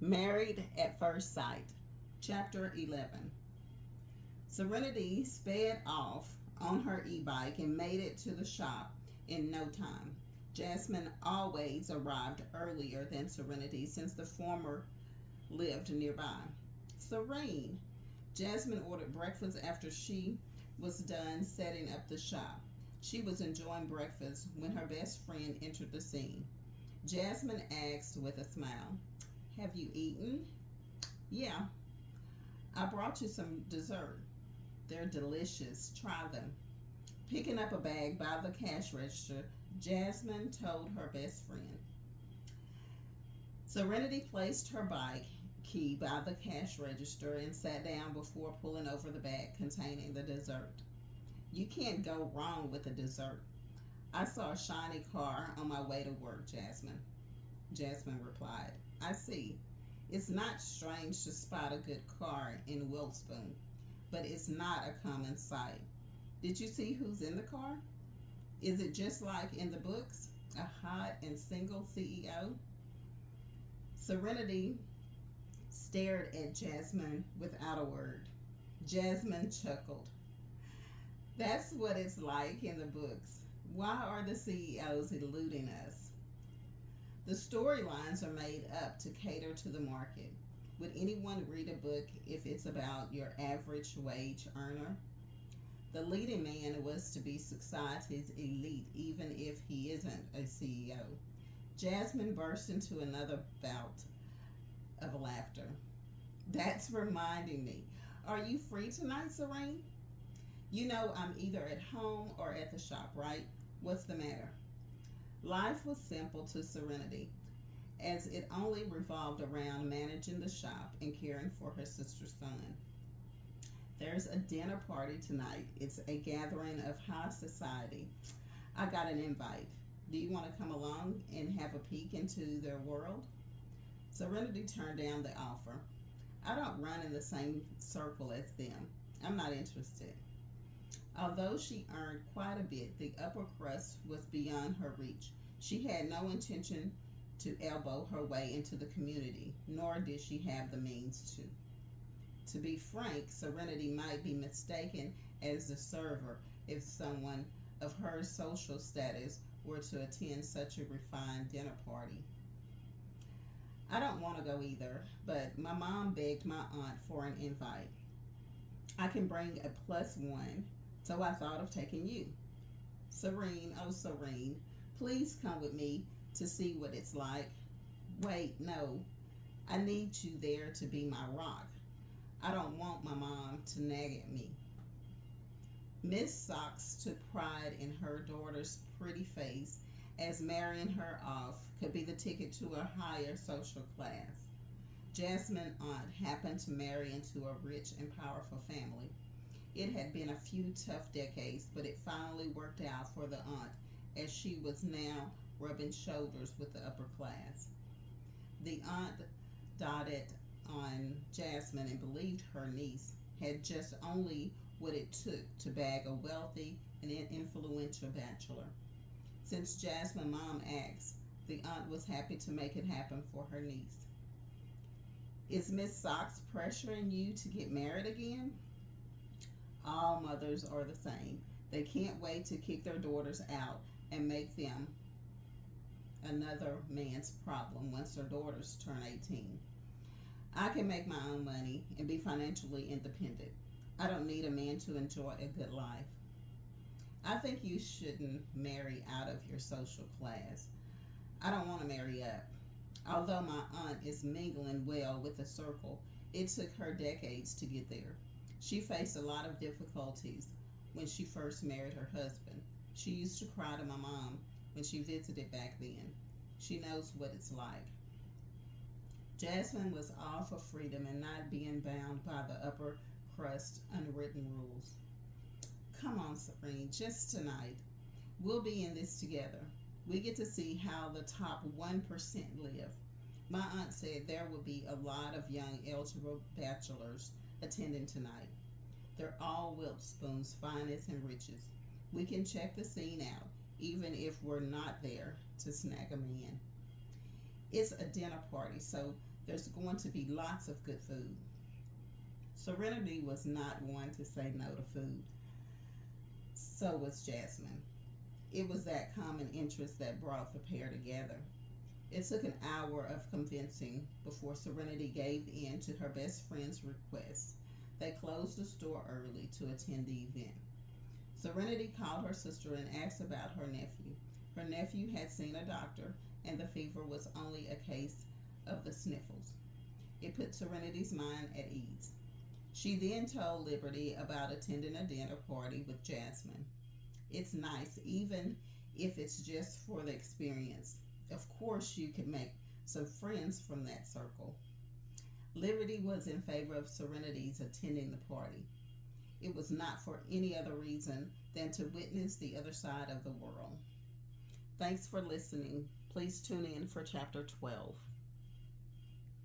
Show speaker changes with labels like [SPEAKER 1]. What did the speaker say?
[SPEAKER 1] Married at First Sight, Chapter 11. Serenity sped off on her e bike and made it to the shop in no time. Jasmine always arrived earlier than Serenity since the former lived nearby. Serene. Jasmine ordered breakfast after she was done setting up the shop. She was enjoying breakfast when her best friend entered the scene. Jasmine asked with a smile, "Have you eaten?" "Yeah, I brought you some dessert. They're delicious. Try them." Picking up a bag by the cash register, Jasmine told her best friend. Serenity placed her bike key by the cash register and sat down before pulling over the bag containing the dessert. "You can't go wrong with a dessert. I saw a shiny car on my way to work, Jasmine." Jasmine replied, "I see. It's not strange to spot a good car in Wilspoon, but it's not a common sight. Did you see who's in the car? Is it just like in the books? A hot and single CEO?" Serenity stared at Jasmine without a word. Jasmine chuckled. "That's what it's like in the books. Why are the CEOs eluding us?" The storylines are made up to cater to the market. Would anyone read a book if it's about your average wage earner? The leading man was to be society's elite, even if he isn't a CEO. Jasmine burst into another bout of laughter. "That's reminding me. Are you free tonight, Serene? You know I'm either at home or at the shop, right? What's the matter?" Life was simple to Serenity, as it only revolved around managing the shop and caring for her sister's son. "There's a dinner party tonight. It's a gathering of high society. I got an invite. Do you want to come along and have a peek into their world?" Serenity turned down the offer. "I don't run in the same circle as them. I'm not interested." Although she earned quite a bit, the upper crust was beyond her reach. She had no intention to elbow her way into the community, nor did she have the means to. To be frank, Serenity might be mistaken as the server if someone of her social status were to attend such a refined dinner party. "I don't want to go either, but my mom begged my aunt for an invite. I can bring a plus one, so I thought of taking you." "Serene, oh Serene, please come with me to see what it's like." "Wait, no. I need you there to be my rock. I don't want my mom to nag at me." Miss Socks took pride in her daughter's pretty face, as marrying her off could be the ticket to a higher social class. Jasmine's aunt happened to marry into a rich and powerful family. It had been a few tough decades, but it finally worked out for the aunt, as she was now rubbing shoulders with the upper class. The aunt doted on Jasmine and believed her niece had just only what it took to bag a wealthy and influential bachelor. Since Jasmine's mom asked, the aunt was happy to make it happen for her niece. "Is Miss Socks pressuring you to get married again?" All mothers are the same. They can't wait to kick their daughters out and make them another man's problem once their daughters turn 18. "I can make my own money and be financially independent. I don't need a man to enjoy a good life." "I think you shouldn't marry out of your social class. I don't want to marry up. Although my aunt is mingling well with the circle, it took her decades to get there. She faced a lot of difficulties when she first married her husband. She used to cry to my mom when she visited back then. She knows what it's like." Jasmine was all for freedom and not being bound by the upper crust unwritten rules. "Come on, Serene, just tonight. We'll be in this together. We get to see how the top 1% live. My aunt said there will be a lot of young eligible bachelors attending tonight. They're all Wilspoon's finest and richest. We can check the scene out, even if we're not there to snag a man. It's a dinner party, so There's going to be lots of good food. Serenity was not one to say no to food. So was Jasmine. It was that common interest that brought the pair together. It took an hour of convincing before Serenity gave in to her best friend's request. They closed the store early to attend the event. Serenity called her sister and asked about her nephew. Her nephew had seen a doctor, and the fever was only a case of the sniffles. It put Serenity's mind at ease. She then told Liberty about attending a dinner party with Jasmine. It's nice, even if it's just for the experience. Of course, you could make some friends from that circle. Liberty was in favor of Serenity's attending the party. It was not for any other reason than to witness the other side of the world. Thanks for listening. Please tune in for chapter 12.